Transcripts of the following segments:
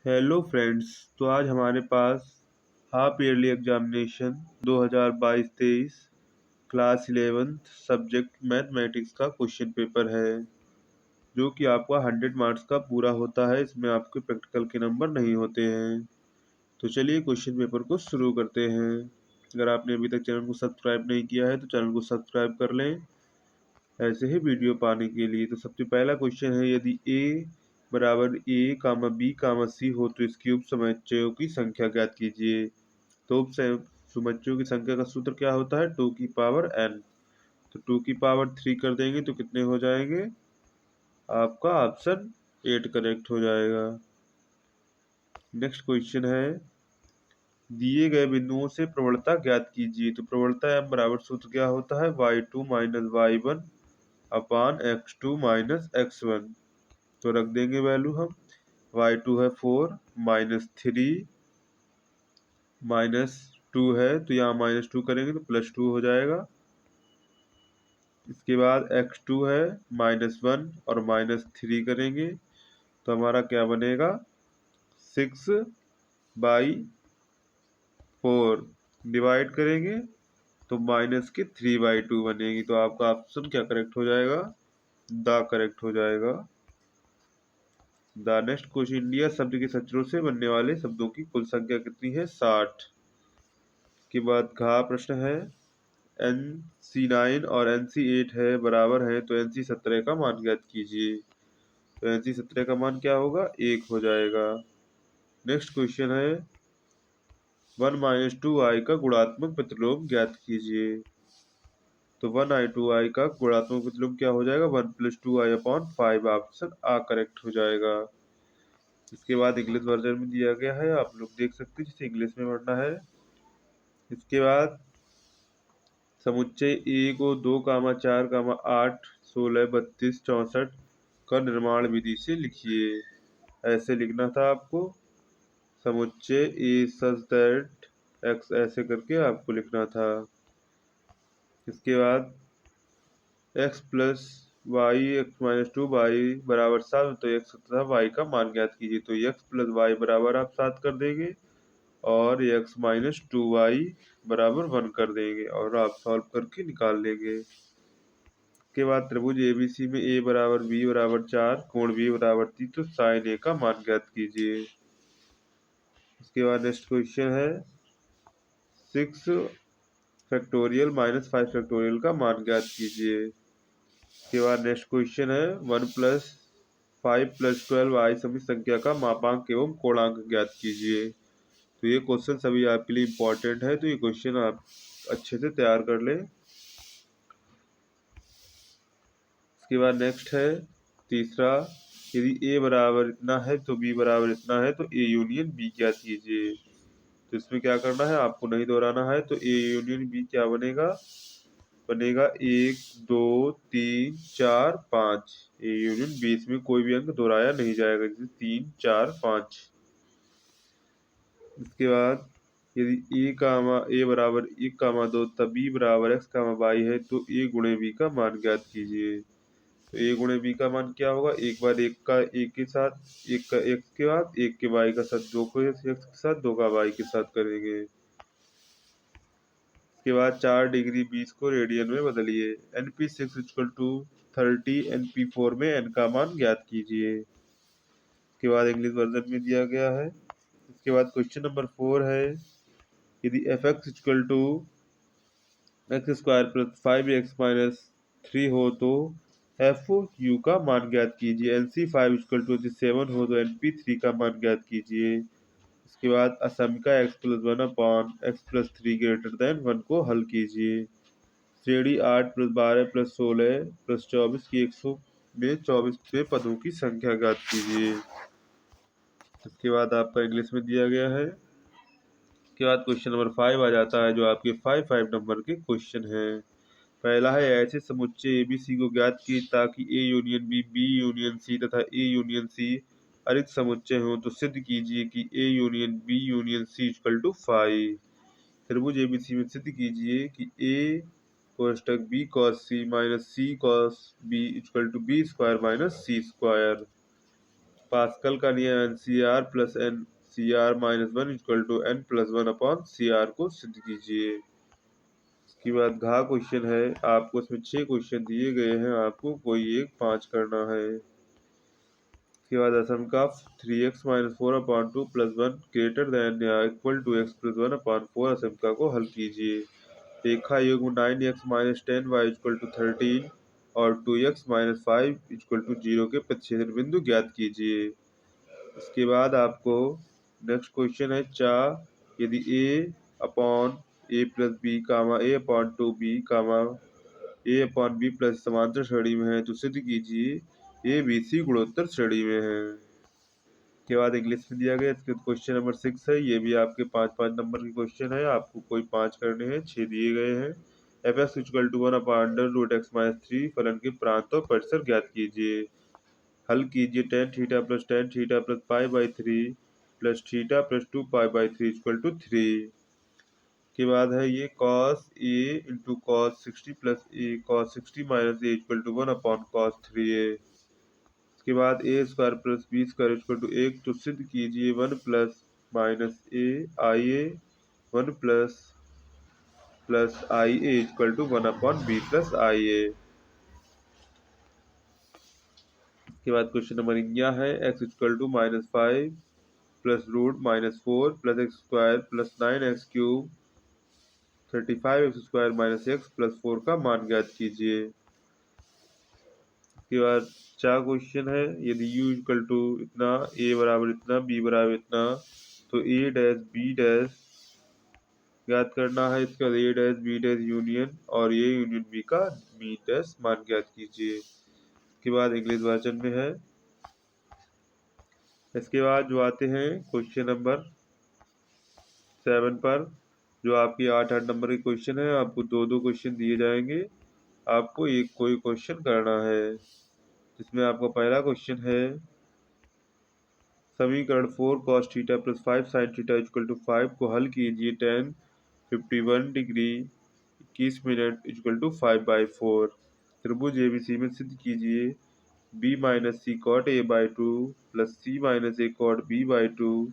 Hello friends. तो आज हमारे पास half yearly examination 2022-23 class 11th subject mathematics का क्वेश्चन पेपर है, जो कि आपका 100 मार्क्स का पूरा होता है। इसमें आपके प्रैक्टिकल के नंबर नहीं होते हैं। तो चलिए क्वेश्चन पेपर को शुरू करते हैं। अगर आपने अभी तक चैनल को सब्सक्राइब नहीं किया है तो चैनल को सब्सक्राइब कर लें ऐसे ही वीडियो पाने के लिए। तो सबसे पहला क्वेश्चन है, यदि a बराबर a comma b comma c हो तो इसकी उप समुच्चयों की संख्या ज्ञात कीजिए। तो उप समुच्चयों की संख्या का सूत्र क्या होता है? 2 की पावर n। तो 2 की पावर 3 कर देंगे तो कितने हो जाएंगे? आपका ऑप्शन 8 करेक्ट हो जाएगा। नेक्स्ट क्वेश्चन है, दिए गए बिंदुओं से प्रवणता ज्ञात कीजिए। तो प्रवणता m बराबर सूत्र क्या होता है? y2 माइनस y1 अपान x2 माइनस x1। तो रख देंगे वैल्यू हम। y2 है 4 माइनस 3 माइनस 2 है, तो यहाँ -2 करेंगे तो +2 हो जाएगा। इसके बाद x2 है -1 और -3 करेंगे तो हमारा क्या बनेगा? 6/4 डिवाइड करेंगे तो -3/2 बनेगी। तो आपका ऑप्शन क्या करेक्ट हो जाएगा? द करेक्ट हो जाएगा। द नेक्स्ट क्वेश्चन, इंडिया शब्द के अक्षरों से बनने वाले शब्दों की कुल संख्या कितनी है? 60। के बाद घा प्रश्न है, NC9 और NC8 है बराबर है तो NC17 का मान ज्ञात कीजिए। तो NC17 का मान क्या होगा? 1 हो जाएगा। नेक्स्ट क्वेश्चन है, 1 - 2i का गुणात्मक प्रतिलोम ज्ञात कीजिए। तो 1i2i का गुणात्मक प्रतिलोम क्या हो जाएगा? 1 + 2i अपॉन 5। ऑप्शन आ करेक्ट हो जाएगा। इसके बाद इंग्लिश वर्जन में दिया गया है, आप लोग देख सकते हैं जिसे इंग्लिश में पढ़ना है। इसके बाद समुच्चय ए को 2, 4, 8, 16, 32, 64 का निर्माण विधि से लिखिए। ऐसे लिखना था आपको। समुच्चय ए सच दैट एक्स, ऐसे करके आपको लिखना था। इसके बाद x प्लस वाई x-2y बराबर 7, तो x तथा y का मान ज्ञात कीजिए। तो x प्लस वाई बराबर आप 7 कर देंगे और x-2y बराबर 1 कर देंगे और आप सॉल्व करके निकाल लेंगे। के बाद त्रिभुज ABC में a बराबर b बराबर 4, कोण b बराबर 30, तो साइन a का मान ज्ञात कीजिए। इसके बाद नेक्स्ट क्वेश्चन है, 6 फैक्टोरियल माइनस 5 फैक्टोरियल का मान ज्ञात कीजिए। इसके बाद नेक्स्ट क्वेश्चन है, 1 + 5 + 12 i सभी संख्या का मापांक एवं कोणांक ज्ञात कीजिए। तो ये क्वेश्चन सभी आपके लिए इम्पोर्टेंट है, तो ये क्वेश्चन आप अच्छे से तैयार कर लें। इसके बाद नेक्स्ट है तीसरा, यदि a बराबर इतना है तो b बराबर इतना है तो a यूनियन b ज्ञात कीजिए। तो इसमें क्या करना है, आपको नहीं दोहराना है। तो a यूनियन b क्या बनेगा? बनेगा 1, 2, 3, 4, 5। a यूनियन b, इसमें कोई भी अंक दोहराया नहीं जाएगा, जैसे 3, 4, 5। इसके बाद यदि a बराबर 1, 2 तब b बराबर x, y है तो a गुणे b का मान ज्ञात कीजिए। तो a गुणे b का मान क्या होगा? एक बार एक का एक के साथ, एक का x के बाद, एक के y का साथ, 2 को x के साथ, 2 का y के साथ करेंगे। इसके बाद 4 डिग्री 20 को रेडियन में बदलिए। NP6 = 30, NP4 में n का मान ज्ञात कीजिए। इसके बाद इंग्लिश वर्जन में दिया गया है। इसके बाद क्वेश्चन नंबर 4 है, यदि fx = x² + 5x - 3 हो तो fu का मान ज्ञात कीजिए। NC5 = 7 हो तो NP3 का मान ज्ञात कीजिए। इसके बाद असमीका x + 1 अपॉन x + 3 > 1 को हल कीजिए। श्रेणी 8 + 12 + 16 + 24 की 100 में 24वें पदों की संख्या ज्ञात कीजिए। इसके बाद आपका इंग्लिश में दिया गया है। इसके बाद क्वेश्चन नंबर 5 आ जाता है, जो आपके 5 नंबर के क्वेश्चन है। पहला है, ऐसे समुच्चय ABC को ज्ञात की ताकि A union B union C तथा A यूनियन C अधिक समुच्चय हो तो सिद्ध कीजिए कि A union B union C = 5। त्रिभुज ABC में सिद्ध कीजिए कि A कोष्टक B cos C - C cos B = B² - C²। Pascal का नियम NCR plus NCR minus 1 equal to N plus 1 upon CR को सिद्ध कीजिए। इसके बाद घा क्वेश्चन है, आपको इसमें 6 क्वेश्चन दिए गए हैं, आपको कोई एक 5 करना है। इसके बाद असम का 3x minus 4 upon 2 plus 1 greater than या equal to x plus 1 upon 4 असम को हल कीजिए। रेखा युग्म 9x minus 10y equal to 13 और 2x माइनस 5 इक्वल टू 0 के प्रतिच्छेदन बिंदु ज्ञात कीजिए। इसके बाद आपको नेक्स्ट क्वेश्चन है यदि a upon a plus B comma a upon 2b comma a upon b plus समांतर श्रेणी में है तो सिद्ध कीजिए a b c गुणोत्तर श्रेणी में है। के बाद इंग्लिश में दिया गया इसके क्वेश्चन नंबर 6 है, ये भी आपके 5-5 नंबर के क्वेश्चन है, आपको कोई 5 करने हैं, 6 दिए गए हैं। fx equal to 1 upon under root x minus 3 फलन के प्रांत और परिसर ज्ञात कीजिए। हल कीजिए tan theta plus pi by 3 plus theta plus 2 pi by 3 equal to 3। के बाद है ये cos a into cos 60 plus a cos 60 minus a equal to 1 upon cos 3a। इसके बाद A square plus B square equal to 1 तो सिद्ध कीजिए 1 plus minus A I A 1 plus plus I A equal to 1 upon B plus I A. इसके बाद question number 11 है x equal to minus 5 plus root minus 4 plus x square plus 9x cube 35x square minus x plus 4 का मान ज्ञात कीजिए। के बाद 4 question है, यदि u इक्वल टू इतना a बराबर इतना b बराबर इतना तो a डैश b डैश ज्ञात करना है। इसके बाद a dash b dash union और a यूनियन b का b डैश मान ज्ञात कीजिए। इसके बाद इंग्लिश वर्जन में है। इसके बाद जो आते हैं क्वेश्चन नंबर 7 पर, जो आपके 8-8 नंबर के क्वेश्चन है, आपको 2-2 क्वेश्चन दिए जाएंगे, आपको एक कोई क्वेश्चन करना है। जिसमें आपका पहला क्वेश्चन है समीकरण 4 cos theta plus 5 sin theta equal to 5 को हल कीजिए। tan 51 degree 21 minute equal to 5/4। त्रिभुज ABC में सिद्ध कीजिए b minus C cot a by 2 plus c minus a cot b by 2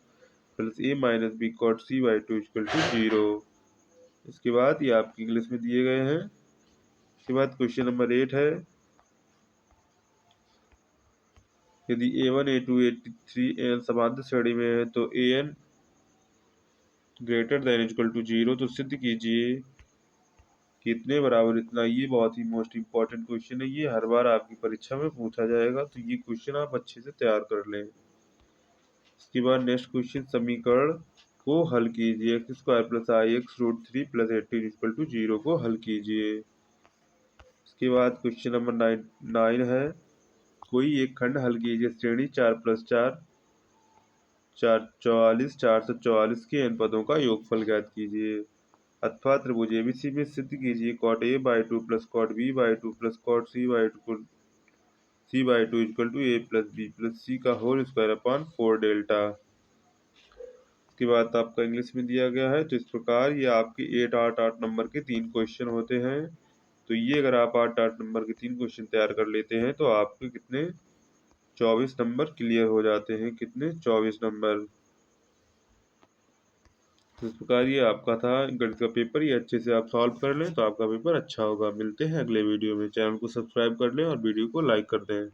plus a minus b cot c by 2 equal to 0। इसके बाद ये आपकी इंग्लिश में दिए गए हैं। इसके बाद क्वेश्चन नंबर 8 है, यदि a1 a2 a3 an समांतर श्रेणी में है तो an greater than equal to 0 तो सिद्ध कीजिए कितने बराबर इतना। ये बहुत ही मोस्ट इंपॉर्टेंट क्वेश्चन है, ये हर बार आपकी परीक्षा में पूछा जाएगा, तो ये क्वेश्चन आप अच्छे से तैयार कर लें। इसके बाद नेक्स्ट क्वेश्चन समीकरण को हल कीजिए। X square plus I x root 3 plus 18 equal to 0 को हल कीजिए। इसके बाद क्वेश्चन नंबर 9 है, कोई एक खंड हल कीजिए। श्रेणी 4 प्लस 4 44 444 के n पदों का योगफल ज्ञात कीजिए। अथवा त्रिभुज ABC में सिद्ध कीजिए cot a by 2 plus cot b by 2 plus cot c by 2 equal to a plus b plus c का होल स्क्वायर अपॉन 4 डेल्टा। इसके बाद आपका इंग्लिश में दिया गया है। तो इस प्रकार ये आपके 8-8 नंबर के 3 क्वेश्चन होते हैं। तो ये अगर आप 8-8 नंबर के 3 क्वेश्चन तैयार कर लेते हैं तो आपके कितने 24 नंबर क्लियर हो जाते हैं। कितने 24 नंबर। तो इस प्रकार ये आपका था गणित का पेपर, ये अच्छे से आप सॉल्व कर लें तो आपका पेपर अच्छा होगा। मिलते हैं अगले वीडियो में। चैनल को सब्सक्राइब कर लें और वीडियो को लाइक कर दें।